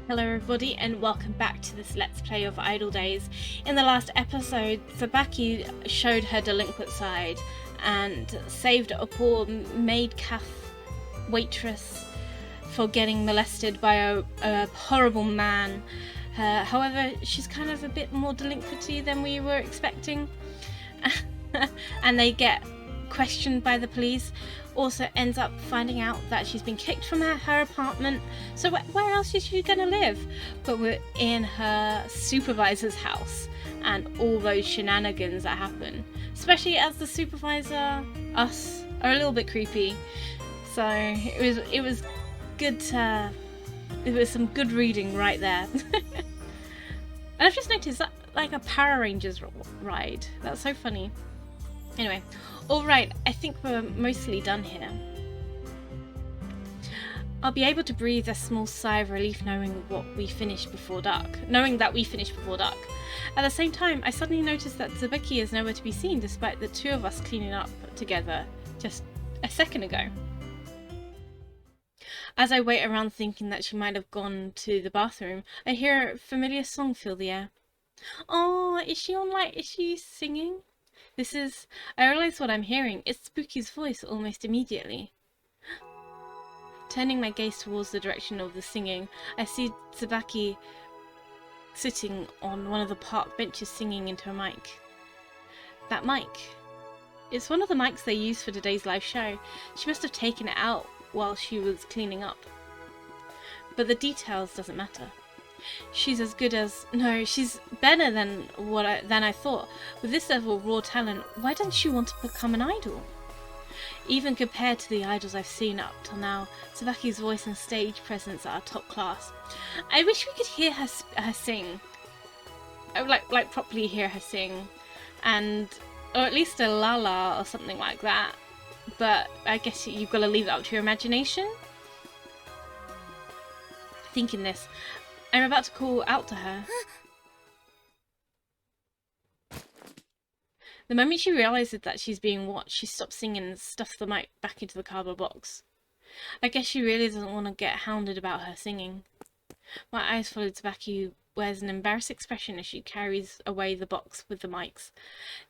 Hello everybody and welcome back to this Let's Play of 𝒁𝒂𝓂𝓚. In the last episode, Tsubaki showed her delinquent side and saved a poor maid calf waitress for getting molested by a horrible man. However, she's kind of a bit more delinquenty than we were expecting. And they get questioned by the police. Also ends up finding out that she's been kicked from her apartment. So where else is she gonna live? But we're in her supervisor's house and all those shenanigans that happen. Especially as the supervisor, us, are a little bit creepy. So it was good to, it was some good reading right there. And I've just noticed that like a Power Rangers ride. That's so funny. Anyway, alright, I think we're mostly done here. I'll be able to breathe a small sigh of relief knowing that we finished before dark. At the same time, I suddenly noticed that Tsubaki is nowhere to be seen despite the two of us cleaning up together just a second ago. As I wait around thinking that she might have gone to the bathroom, I hear a familiar song fill the air. Oh, is she singing? I realise what I'm hearing. It's Tsubakie's voice almost immediately. Turning my gaze towards the direction of the singing, I see Tsubaki sitting on one of the park benches singing into a mic. That mic. It's one of the mics they used for today's live show. She must have taken it out while she was cleaning up. But the details doesn't matter. She's as good as, no, she's better than I thought. With this level of raw talent, why doesn't she want to become an idol? Even compared to the idols I've seen up till now, Tsubaki's voice and stage presence are top class. I wish we could hear her sing. I would like properly hear her sing, or at least a la la or something like that. But I guess you've got to leave it up to your imagination. Thinking this, I'm about to call out to her. The moment she realises that she's being watched, she stops singing and stuffs the mic back into the cardboard box. I guess she really doesn't want to get hounded about her singing. My eyes follow Tsubaki, who wears an embarrassed expression as she carries away the box with the mics.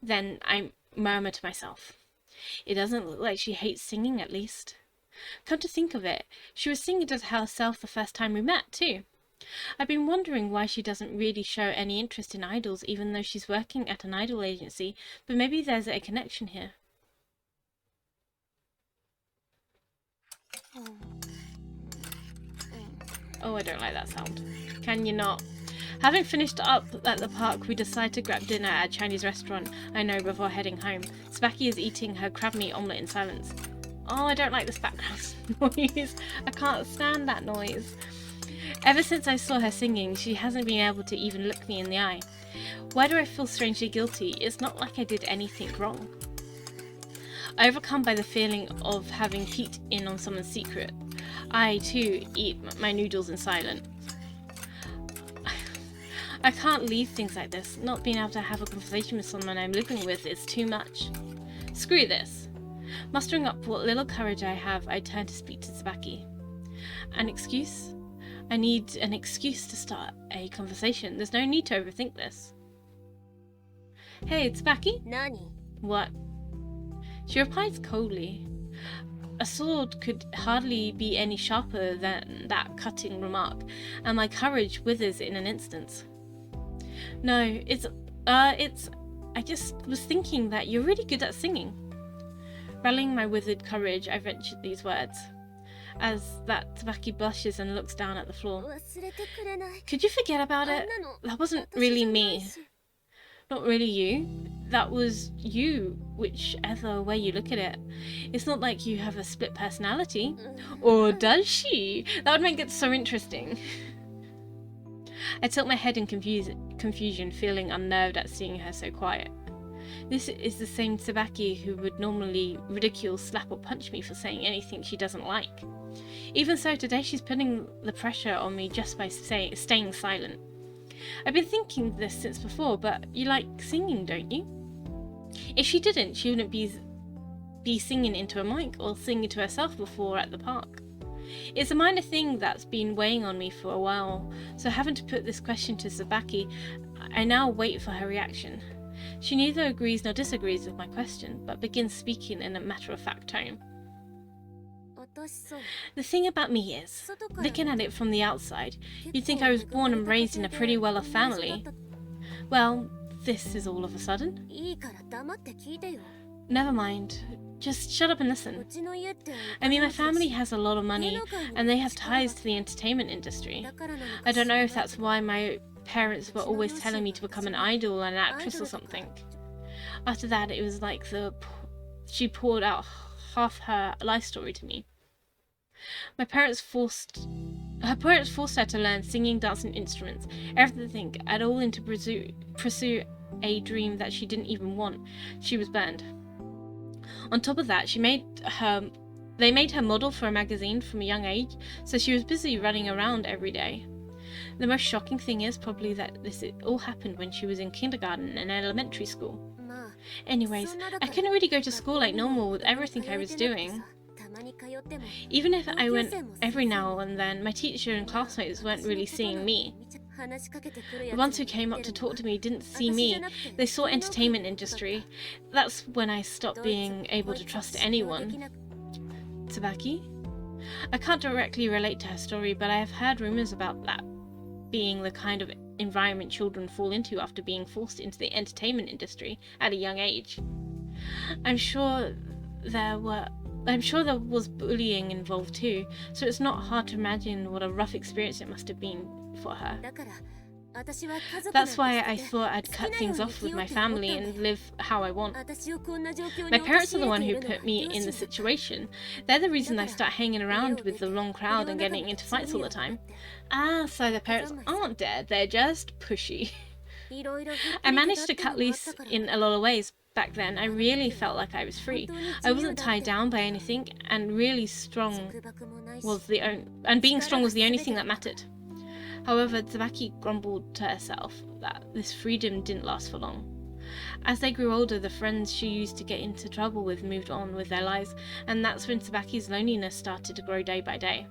Then I murmur to myself, it doesn't look like she hates singing, at least. Come to think of it, she was singing to herself the first time we met, too. I've been wondering why she doesn't really show any interest in idols even though she's working at an idol agency, but maybe there's a connection here. Oh, I don't like that sound. Can you not? Having finished up at the park, we decide to grab dinner at a Chinese restaurant I know before heading home. Tsubaki is eating her crab meat omelette in silence. Oh, I don't like this background noise. I can't stand that noise. Ever since I saw her singing, she hasn't been able to even look me in the eye. Why do I feel strangely guilty? It's not like I did anything wrong. Overcome by the feeling of having peeked in on someone's secret, I too eat my noodles in silence. I can't leave things like this. Not being able to have a conversation with someone I'm living with is too much. Screw this. Mustering up what little courage I have, I turn to speak to Tsubaki. An excuse? I need an excuse to start a conversation. There's no need to overthink this. Hey, Tsubaki? Nani? What? She replies coldly. A sword could hardly be any sharper than that cutting remark, and my courage withers in an instant. No, I just was thinking that you're really good at singing. Rallying my withered courage, I ventured these words. As that Tsubaki blushes and looks down at the floor. Could you forget about it? That wasn't really me. Not really you. That was you, whichever way you look at it. It's not like you have a split personality. Or does she? That would make it so interesting. I tilt my head in confusion, feeling unnerved at seeing her so quiet. This is the same Tsubaki who would normally ridicule, slap or punch me for saying anything she doesn't like. Even so, today she's putting the pressure on me just by staying silent. I've been thinking this since before, but you like singing, don't you? If she didn't, she wouldn't be singing into a mic or singing to herself before at the park. It's a minor thing that's been weighing on me for a while, so having to put this question to Tsubaki, I now wait for her reaction. She neither agrees nor disagrees with my question, but begins speaking in a matter-of-fact tone. The thing about me is, looking at it from the outside, you'd think I was born and raised in a pretty well-off family. Well, this is all of a sudden. Never mind. Just shut up and listen. I mean, my family has a lot of money, and they have ties to the entertainment industry. I don't know if that's why my parents were always telling me to become an idol and an actress or something. After that, it was like she poured out half her life story to me. Her parents forced her to learn singing, dancing, instruments, everything at all, and to pursue a dream that she didn't even want. She was burned. On top of that, they made her model for a magazine from a young age, so she was busy running around every day. The most shocking thing is probably that this all happened when she was in kindergarten and elementary school. Anyways, I couldn't really go to school like normal with everything I was doing. Even if I went every now and then, my teacher and classmates weren't really seeing me. The ones who came up to talk to me didn't see me, they saw entertainment industry. That's when I stopped being able to trust anyone. Tsubaki? I can't directly relate to her story, but I have heard rumors about that being the kind of environment children fall into after being forced into the entertainment industry at a young age. I'm sure there was bullying involved too, so it's not hard to imagine what a rough experience it must have been for her. That's why I thought I'd cut things off with my family and live how I want. My parents are the one who put me in the situation. They're the reason I start hanging around with the wrong crowd and getting into fights all the time. Ah, so the parents aren't dead, they're just pushy. I managed to cut loose in a lot of ways. Back then, I really felt like I was free. I wasn't tied down by anything, and being strong was the only thing that mattered. However, Tsubaki grumbled to herself that this freedom didn't last for long. As they grew older, the friends she used to get into trouble with moved on with their lives, and that's when Tsubaki's loneliness started to grow day by day.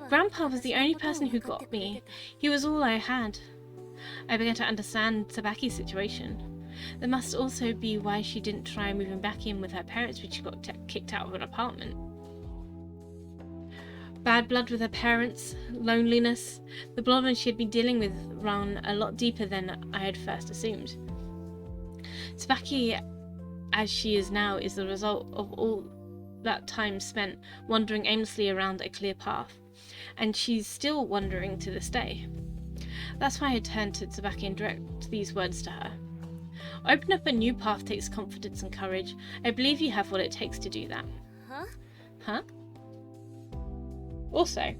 Grandpa was the only person who got me. He was all I had. I began to understand Tsubaki's situation. That must also be why she didn't try moving back in with her parents when she got kicked out of an apartment. Bad blood with her parents, loneliness, the problem she had been dealing with ran a lot deeper than I had first assumed. Tsubaki, as she is now, is the result of all that time spent wandering aimlessly around a clear path, and she's still wandering to this day. That's why I turned to Tsubaki and direct these words to her. Open up a new path takes confidence and courage. I believe you have what it takes to do that. Huh? Also,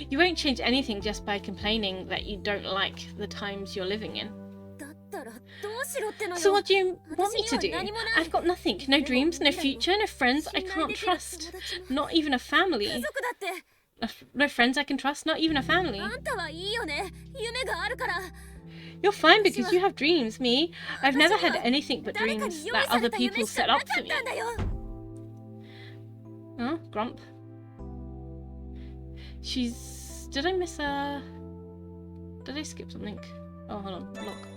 you won't change anything just by complaining that you don't like the times you're living in. So what do you want me to do? I've got nothing. No dreams, no future, no friends I can't trust. Not even a family. No friends I can trust, not even a family. You're fine because you have dreams, me. I've never had anything but dreams that other people set up for me. Oh, grump. Did I miss a... Did I skip something? Oh, hold on, look.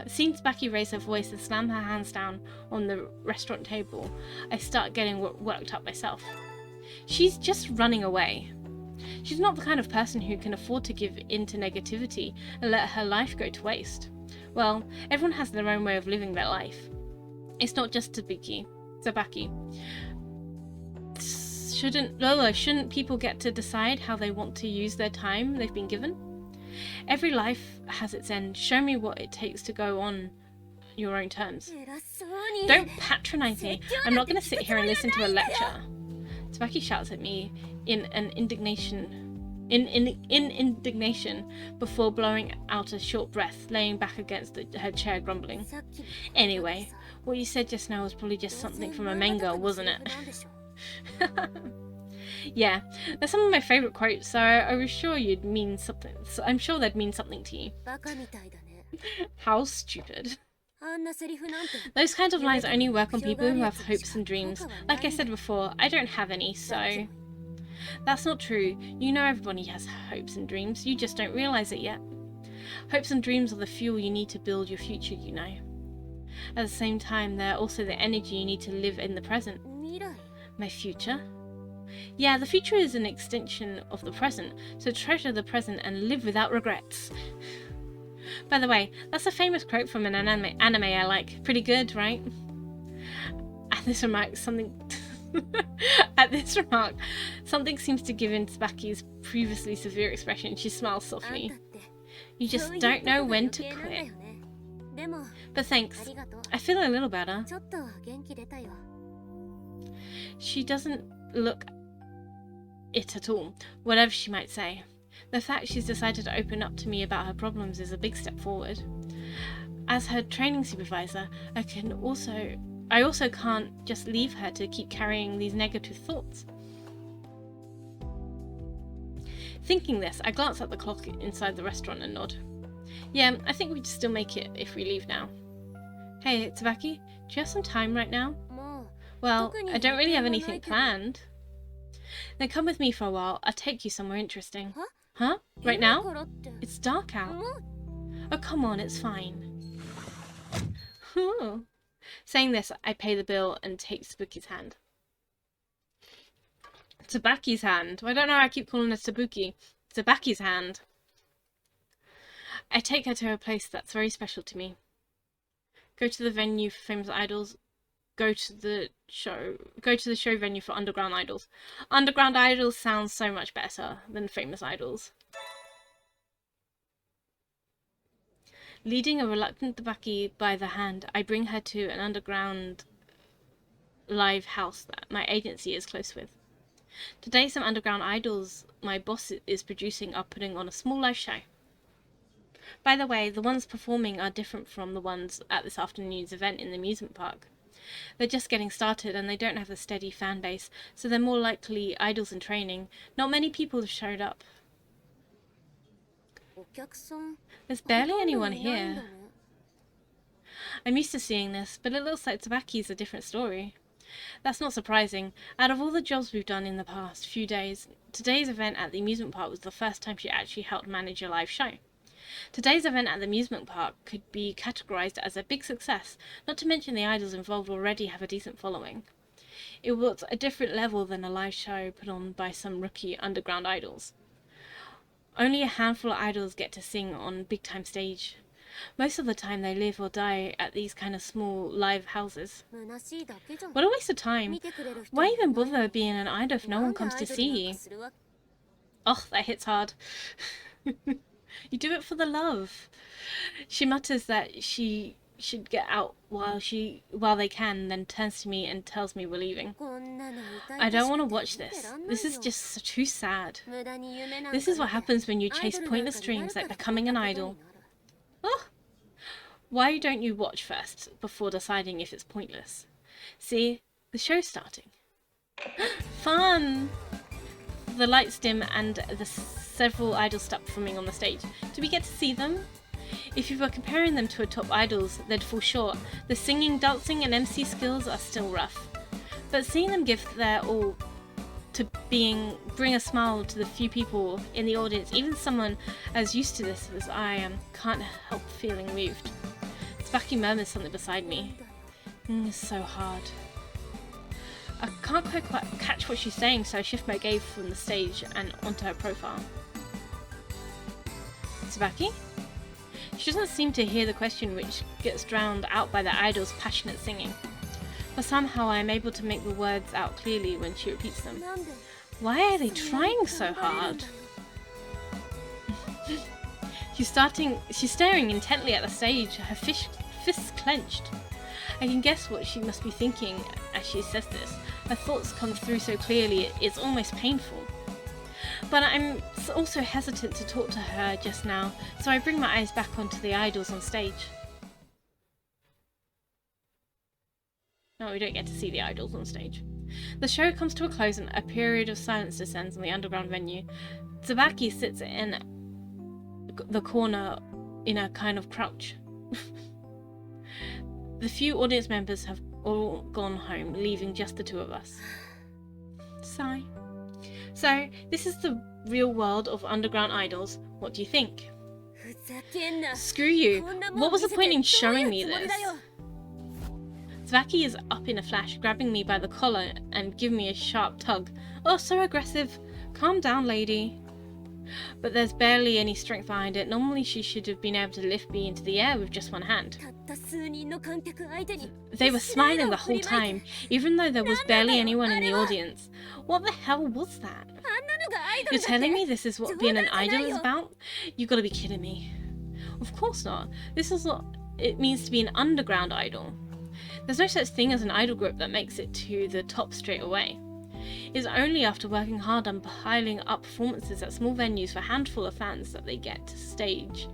Seeing Tsubaki raise her voice and slam her hands down on the restaurant table, I start getting worked up myself. She's just running away. She's not the kind of person who can afford to give in to negativity and let her life go to waste. Well, everyone has their own way of living their life. It's not just Tsubaki. Shouldn't people get to decide how they want to use their time they've been given? Every life has its end. Show me what it takes to go on your own terms. Don't patronize me. I'm not going to sit here and listen to a lecture. Tsubaki shouts at me in indignation before blowing out a short breath, laying back against her chair grumbling. Anyway, what you said just now was probably just something from a manga, wasn't it? Yeah, they're some of my favourite quotes, so I was sure you'd mean something. So I'm sure they'd mean something to you. How stupid. Those kinds of lines only work on people who have hopes and dreams. Like I said before, I don't have any, so That's not true. You know everybody has hopes and dreams. You just don't realize it yet. Hopes and dreams are the fuel you need to build your future, you know. At the same time, they're also the energy you need to live in the present. My future? Yeah, the future is an extension of the present, so treasure the present and live without regrets. By the way, that's a famous quote from an anime I like. Pretty good, right? At this remark, something seems to give in Tsubaki's previously severe expression. She smiles softly. You just don't know when to quit. But thanks. I feel a little better. She doesn't look it at all, whatever she might say. The fact she's decided to open up to me about her problems is a big step forward. As her training supervisor, I also can't just leave her to keep carrying these negative thoughts. Thinking this, I glance at the clock inside the restaurant and nod. Yeah, I think we'd still make it if we leave now. Hey, Tsubaki, do you have some time right now? Well, I don't really have anything planned. Then come with me for a while. I'll take you somewhere interesting. Huh? Right now? It's dark out. Oh, come on, it's fine. Saying this, I pay the bill and take Tsubaki's hand. Tsubaki's hand? I don't know, I keep calling it Tsubuki. Tsubaki's hand. I take her to a place that's very special to me. Go to the venue for famous idols. Go to the show venue for underground idols. Underground idols sounds so much better than famous idols. Leading a reluctant Tsubaki by the hand, I bring her to an underground live house that my agency is close with. Today, some underground idols my boss is producing are putting on a small live show. By the way, the ones performing are different from the ones at this afternoon's event in the amusement park. They're just getting started and they don't have a steady fan base, so they're more likely idols in training. Not many people have showed up. There's barely anyone here. I'm used to seeing this, but it looks like Tsubaki's a different story. That's not surprising. Out of all the jobs we've done in the past few days, today's event at the amusement park was the first time she actually helped manage a live show. Today's event at the amusement park could be categorized as a big success, not to mention the idols involved already have a decent following. It was a different level than a live show put on by some rookie underground idols. Only a handful of idols get to sing on big-time stage. Most of the time they live or die at these kind of small live houses. What a waste of time. Why even bother being an idol if no one comes to see you? Oh, that hits hard. You do it for the love. She mutters that she should get out while they can, then turns to me and tells me we're leaving. I don't want to watch this. This is just too sad. This is what happens when you chase pointless dreams like becoming an idol. Oh! Why don't you watch first before deciding if it's pointless? See, the show's starting. Fun! The lights dim and the several idols stop performing on the stage. Do we get to see them? If you were comparing them to a top idols, they'd fall short. The singing, dancing and MC skills are still rough. But seeing them give their all to bring a smile to the few people in the audience, even someone as used to this as I am, can't help feeling moved. Tsubaki murmurs something beside me. It's so hard. I can't quite catch what she's saying, so I shift my gaze from the stage and onto her profile. Tsubaki? She doesn't seem to hear the question, which gets drowned out by the idol's passionate singing. But somehow I am able to make the words out clearly when she repeats them. Why are they trying so hard? She's staring intently at the stage, her fists clenched. I can guess what she must be thinking as she says this. Her thoughts come through so clearly, it's almost painful. But I'm also hesitant to talk to her just now, so I bring my eyes back onto the idols on stage. No, we don't get to see the idols on stage. The show comes to a close and a period of silence descends on the underground venue. Tsubaki sits in the corner in a kind of crouch. The few audience members have all gone home, leaving just the two of us. Sigh. So, this is the real world of underground idols. What do you think? Screw you. What was the point in showing me this? Tsubaki is up in a flash, grabbing me by the collar and giving me a sharp tug. Oh, so aggressive. Calm down, lady. But there's barely any strength behind it. Normally she should have been able to lift me into the air with just one hand. They were smiling the whole time, even though there was barely anyone in the audience. What the hell was that? You're telling me this is what being an idol is about? You gotta be kidding me. Of course not. This is what it means to be an underground idol. There's no such thing as an idol group that makes it to the top straight away. It's only after working hard and piling up performances at small venues for a handful of fans that they get to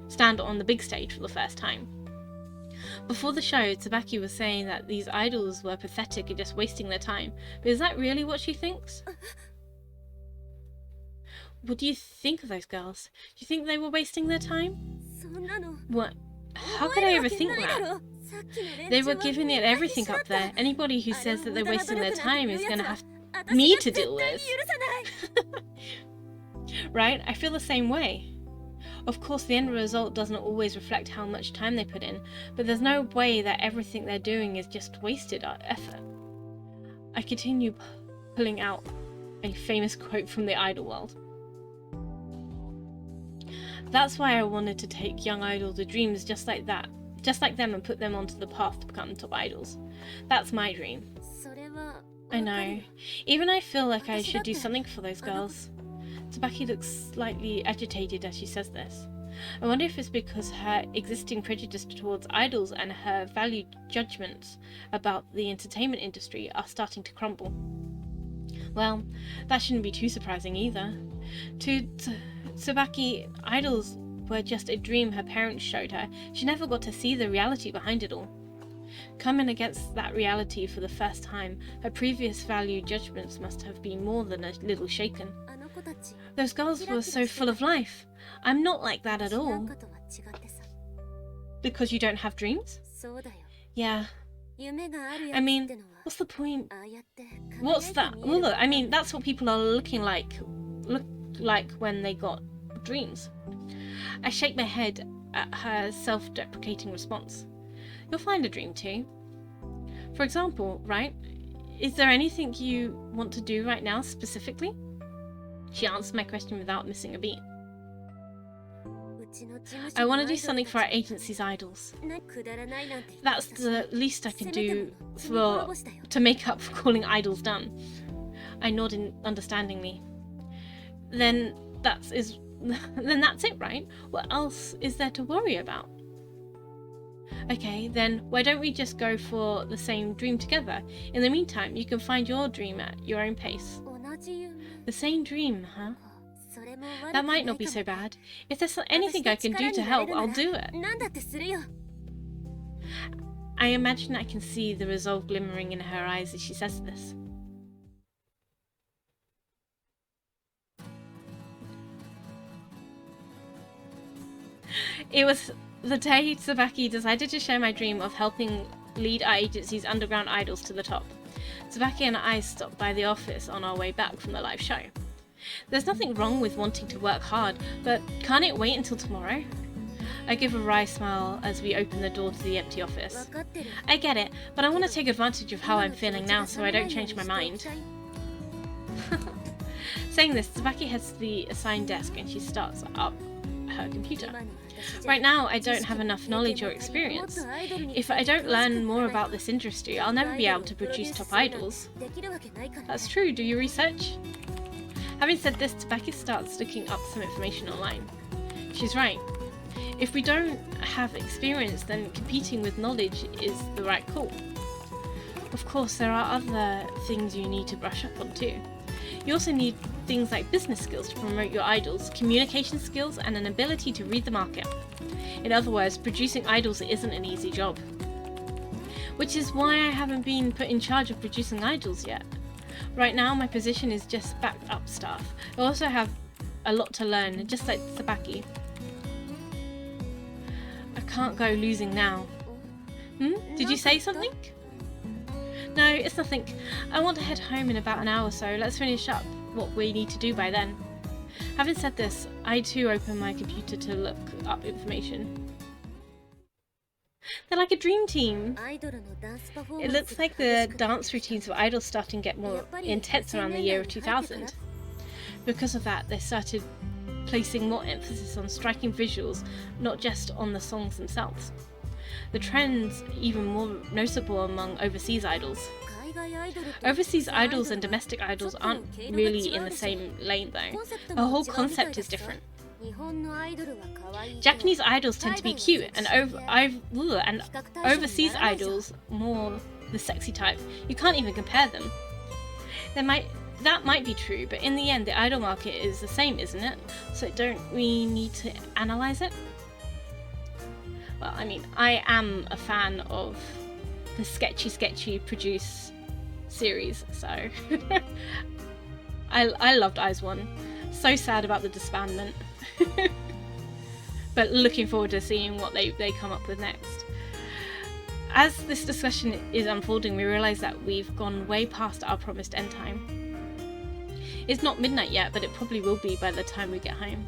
stand on the big stage for the first time. Before the show, Tsubaki was saying that these idols were pathetic and just wasting their time. But is that really what she thinks? What do you think of those girls? Do you think they were wasting their time? What? How could I ever think that? They were giving it everything up there. Anybody who says that they're wasting their time is going to have me to deal with. Right? I feel the same way. Of course, the end result doesn't always reflect how much time they put in, but there's no way that everything they're doing is just wasted effort. I continue pulling out a famous quote from the idol world. That's why I wanted to take young idols with dreams just like them and put them onto the path to become top idols. That's my dream. I know. Even I feel like I should do something for those girls. Tsubaki looks slightly agitated as she says this. I wonder if it's because her existing prejudice towards idols and her valued judgments about the entertainment industry are starting to crumble. Well, that shouldn't be too surprising either. To Tsubaki, idols were just a dream her parents showed her. She never got to see the reality behind it all. Coming against that reality for the first time, her previous valued judgments must have been more than a little shaken. Those girls were so full of life. I'm not like that at all. Because you don't have dreams? Yeah. I mean, what's the point? What's that? Well, I mean, that's what people are look like when they got dreams. I shake my head at her self-deprecating response. You'll find a dream too. For example, right? Is there anything you want to do right now specifically? She answered my question without missing a beat. I want to do something for our agency's idols. That's the least I can do to make up for calling idols dumb. I nodded understandingly. Then that's it, right? What else is there to worry about? Okay, then why don't we just go for the same dream together? In the meantime, you can find your dream at your own pace. The same dream, huh? That might not be so bad. If there's anything I can do to help, I'll do it. I imagine I can see the resolve glimmering in her eyes as she says this. It was the day Tsubaki decided to share my dream of helping lead our agency's underground idols to the top. Tsubaki and I stopped by the office on our way back from the live show. There's nothing wrong with wanting to work hard, but can't it wait until tomorrow? I give a wry smile as we open the door to the empty office. I get it, but I want to take advantage of how I'm feeling now so I don't change my mind. Saying this, Tsubaki heads to the assigned desk and she starts up her computer. Right now, I don't have enough knowledge or experience. If I don't learn more about this industry, I'll never be able to produce top idols. That's true, do you research? Having said this, Tsubaki starts looking up some information online. She's right. If we don't have experience, then competing with knowledge is the right call. Of course, there are other things you need to brush up on too. You also need things like business skills to promote your idols, communication skills, and an ability to read the market. In other words, producing idols isn't an easy job. Which is why I haven't been put in charge of producing idols yet. Right now, my position is just backed up staff. I also have a lot to learn, just like Tsubaki. I can't go losing now. Did you say something? No, it's nothing. I want to head home in about an hour or so. Let's finish up what we need to do by then. Having said this, I too open my computer to look up information. They're like a dream team. It looks like the dance routines of idols starting to get more intense around the year of 2000. Because of that, they started placing more emphasis on striking visuals, not just on the songs themselves. The trend's even more noticeable among overseas idols. Overseas idols and domestic idols aren't really in the same lane though. The whole concept is different. Japanese idols tend to be cute, and overseas idols more the sexy type. You can't even compare them. That might be true, but in the end the idol market is the same, isn't it? So don't we need to analyze it? Well, I mean, I am a fan of the 𝒫𝓁𝓁𝓃𝓉 produce series, so I loved IZ*ONE. So sad about the disbandment. But looking forward to seeing what they come up with next. As this discussion is unfolding, we realise that we've gone way past our promised end time. It's not midnight yet, but it probably will be by the time we get home.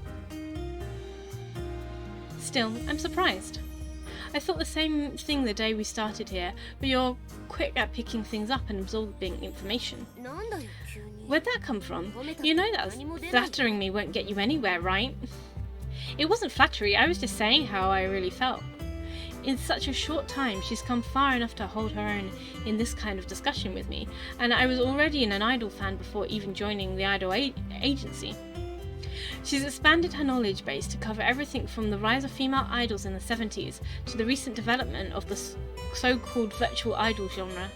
Still, I'm surprised. I thought the same thing the day we started here, but you're quick at picking things up and absorbing information. Where'd that come from? You know that flattering me won't get you anywhere, right? It wasn't flattery, I was just saying how I really felt. In such a short time, she's come far enough to hold her own in this kind of discussion with me, and I was already an idol fan before even joining the idol agency. She's expanded her knowledge base to cover everything from the rise of female idols in the 70s to the recent development of the so-called virtual idol genre.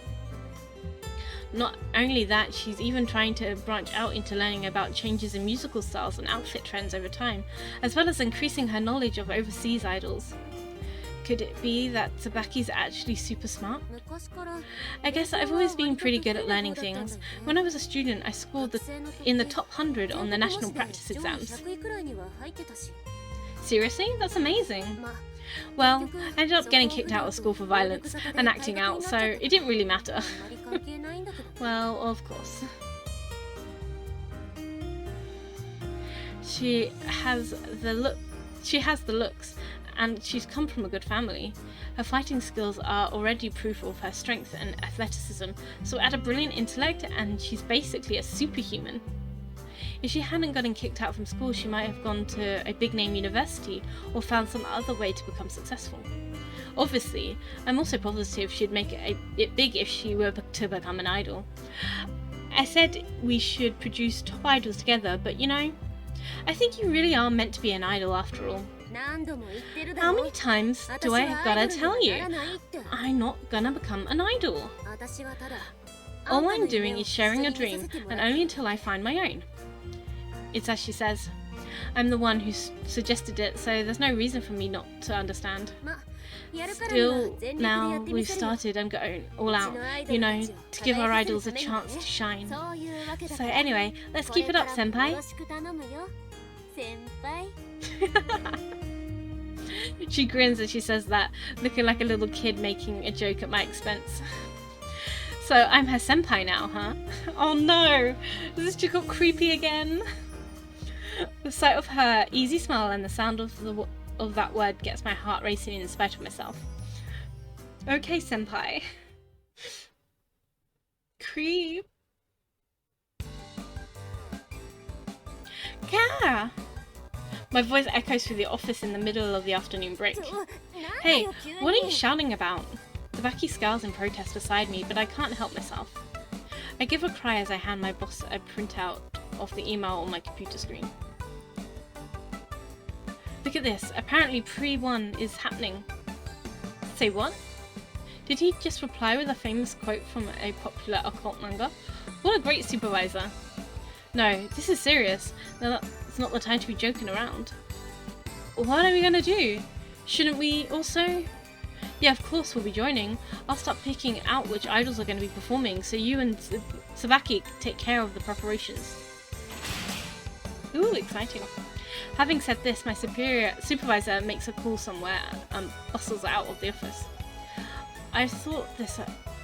Not only that, she's even trying to branch out into learning about changes in musical styles and outfit trends over time, as well as increasing her knowledge of overseas idols. Could it be that Tsubaki's actually super smart? I guess I've always been pretty good at learning things. When I was a student, I scored in the top 100 on the national practice exams. Seriously? That's amazing. Well, I ended up getting kicked out of school for violence and acting out, so it didn't really matter. Well, of course. She has the looks, and she's come from a good family. Her fighting skills are already proof of her strength and athleticism, so add a brilliant intellect and she's basically a superhuman. If she hadn't gotten kicked out from school, she might have gone to a big name university or found some other way to become successful. Obviously, I'm also positive she'd make it big if she were to become an idol. I said we should produce top idols together, but you know, I think you really are meant to be an idol after all. How many times do I gotta tell you? I'm not gonna become an idol. All I'm doing is sharing a dream, and only until I find my own. It's as she says. I'm the one who suggested it, so there's no reason for me not to understand. Still, now we've started, I'm going all out, you know, to give our idols a chance to shine. So anyway, let's keep it up, senpai. She grins as she says that, looking like a little kid making a joke at my expense. So I'm her senpai now, huh? Oh no! Has this chick got creepy again? The sight of her easy smile and the sound of that word gets my heart racing in spite of myself. Okay, senpai. Creep. Yeah. My voice echoes through the office in the middle of the afternoon break. Hey, what are you shouting about? Tsubaki scowls in protest beside me, but I can't help myself. I give a cry as I hand my boss a printout of the email on my computer screen. Look at this, apparently pre-1 is happening. Say what? Did he just reply with a famous quote from a popular occult manga? What a great supervisor. No, this is serious. It's not the time to be joking around. What are we gonna do? Shouldn't we also? Yeah, of course we'll be joining. I'll start picking out which idols are going to be performing, so you and Tsubaki take care of the preparations. Ooh, exciting. Having said this, my supervisor makes a call somewhere and bustles out of the office. I've thought this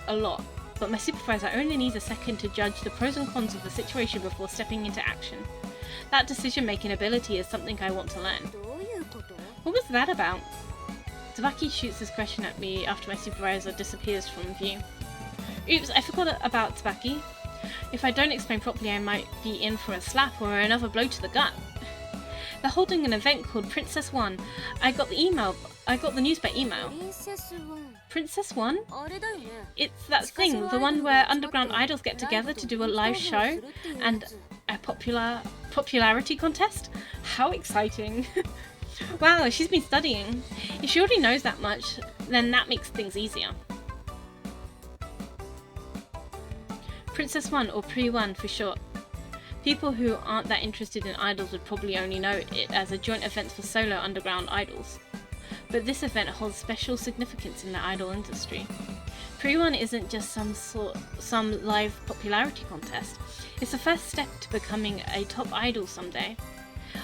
a lot. but my supervisor only needs a second to judge the pros and cons of the situation before stepping into action. That decision-making ability is something I want to learn. What was that about? Tsubaki shoots this question at me after my supervisor disappears from view. Oops, I forgot about Tsubaki. If I don't explain properly, I might be in for a slap or another blow to the gut. They're holding an event called Princess One. I got the news by email. Princess One? It's that thing, the one where underground idols get together to do a live show and a popularity contest? How exciting. Wow, she's been studying. If she already knows that much, then that makes things easier. Princess One, or Pre-1 for short. People who aren't that interested in idols would probably only know it as a joint event for solo underground idols. But this event holds special significance in the idol industry. Pre-1 isn't just some live popularity contest. It's the first step to becoming a top idol someday.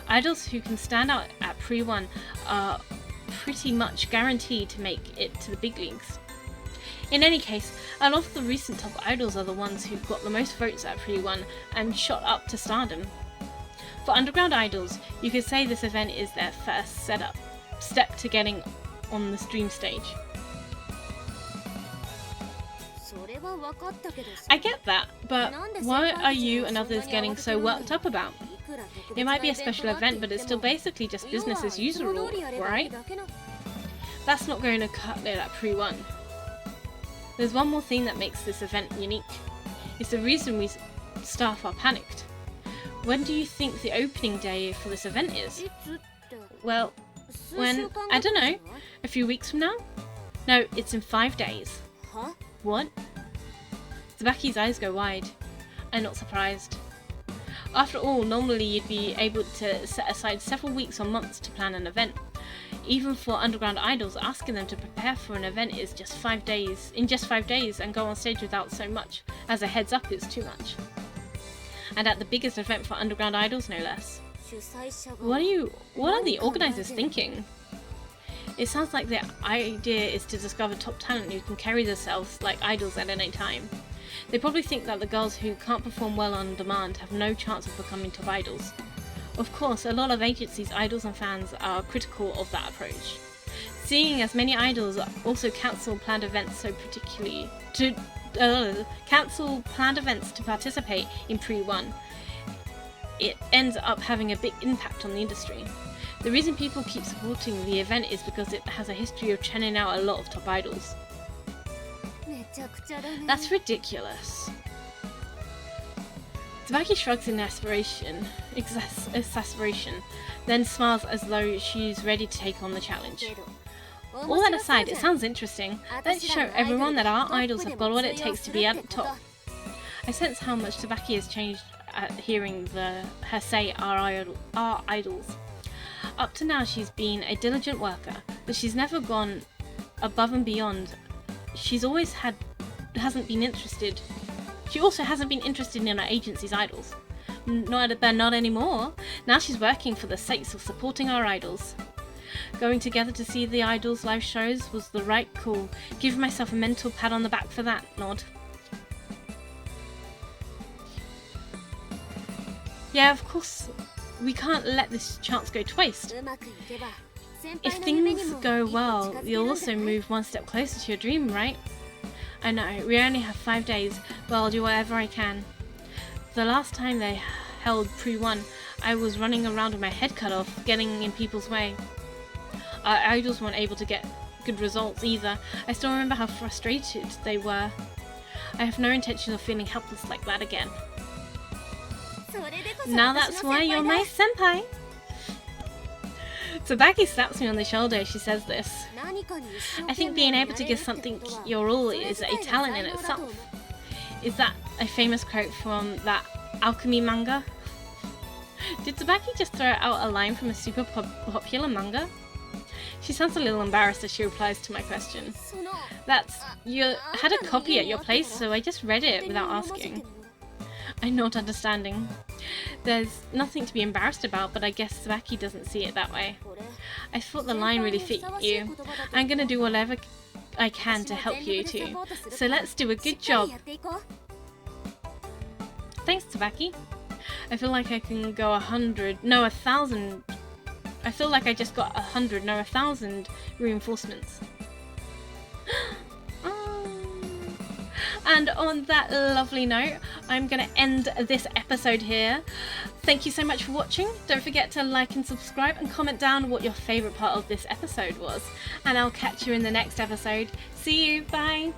Idols who can stand out at Pre-1 are pretty much guaranteed to make it to the big leagues. In any case, a lot of the recent top idols are the ones who got the most votes at Pre-1 and shot up to stardom. For underground idols, you could say this event is their first step to getting on the stream stage. I get that, but what are you and others getting so worked up about? It might be a special event, but it's still basically just business as usual, right? That's not going to cut it at Pre-1. There's one more thing that makes this event unique. It's the reason we staff are panicked. When do you think the opening day for this event is? Well, I don't know, a few weeks from now? No, it's in 5 days. Huh? What? Tsubaki's eyes go wide. I'm not surprised. After all, normally you'd be able to set aside several weeks or months to plan an event. Even for underground idols, asking them to prepare for an event in just 5 days and go on stage without so much as a heads up is too much. And at the biggest event for underground idols, no less. What are the organisers thinking? It sounds like their idea is to discover top talent who can carry themselves like idols at any time. They probably think that the girls who can't perform well on demand have no chance of becoming top idols. Of course, a lot of agencies, idols and fans are critical of that approach. Seeing as many idols also cancel planned events to participate in Pre-1, it ends up having a big impact on the industry. The reason people keep supporting the event is because it has a history of churning out a lot of top idols. That's ridiculous. Tsubaki shrugs in exasperation, then smiles as though she's ready to take on the challenge. All that aside, it sounds interesting. Let's show everyone that our idols have got what it takes to be at the top. I sense how much Tsubaki has changed at hearing her say our idols. Up to now she's been a diligent worker, but she's never gone above and beyond. She also hasn't been interested in our agency's idols. Not anymore. Now she's working for the sake of supporting our idols. Going together to see the idols live shows was the right call. Give myself a mental pat on the back for that, nod. Yeah, of course, we can't let this chance go to waste. If things go well, you'll also move one step closer to your dream, right? I know, we only have 5 days, but I'll do whatever I can. The last time they held Pre-1, I was running around with my head cut off, getting in people's way. Our idols weren't able to get good results either. I still remember how frustrated they were. I have no intention of feeling helpless like that again. Now that's why you're my senpai! Tsubaki slaps me on the shoulder as she says this. I think being able to give something your all is a talent in itself. Is that a famous quote from that alchemy manga? Did Tsubaki just throw out a line from a super popular manga? She sounds a little embarrassed as she replies to my question. You had a copy at your place, so I just read it without asking. I'm not understanding. There's nothing to be embarrassed about, but I guess Tsubaki doesn't see it that way. I thought the line really fit you. I'm gonna do whatever I can to help you too. So let's do a good job. Thanks, Tsubaki. I feel like I can go 1,000. I feel like I just got 1,000 reinforcements. And on that lovely note, I'm going to end this episode here. Thank you so much for watching. Don't forget to like and subscribe and comment down what your favourite part of this episode was. And I'll catch you in the next episode. See you. Bye.